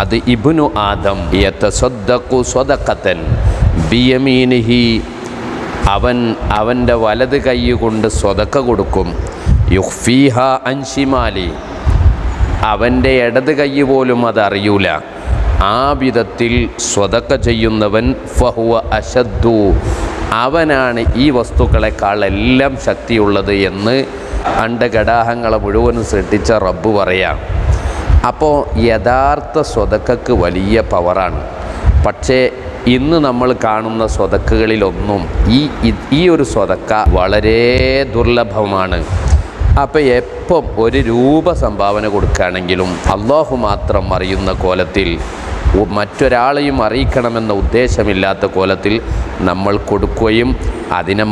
അത് ഇബ്നു ആദം യതസദ്ദഖു സ്വദഖതൻ ബിയമീനിഹി, അവൻ്റെ വലത് കൈ കൊണ്ട് സ്വതക്ക കൊടുക്കും. യുഖ്ഫീഹ അൻ ശിമാലി, അവൻ്റെ ഇടത് കൈ പോലും അതറിയൂല. ആ വിധത്തിൽ സ്വതക്ക ചെയ്യുന്നവൻ ഫഹുവ അശദ്ദു, അവനാണ് ഈ വസ്തുക്കളെക്കാളെല്ലാം ശക്തിയുള്ളത് എന്ന് അണ്ടഘടാഹങ്ങളെ മുഴുവനും സൃഷ്ടിച്ച റബ്ബ് പറയാം. അപ്പോൾ യഥാർത്ഥ സ്വതക്കക്ക് വലിയ പവറാണ്. പക്ഷേ ഇന്ന് നമ്മൾ കാണുന്ന സ്വതക്കുകളിലൊന്നും ഈ ഒരു സ്വതക്ക വളരെ ദുർലഭമാണ്. അപ്പോൾ എപ്പം ഒരു രൂപ സംഭാവന കൊടുക്കുകയാണെങ്കിലും അള്ളാഹു മാത്രം അറിയുന്ന കോലത്തിൽ, മറ്റൊരാളെയും അറിയിക്കണമെന്ന ഉദ്ദേശമില്ലാത്ത കോലത്തിൽ നമ്മൾ കൊടുക്കുകയും അതിനെ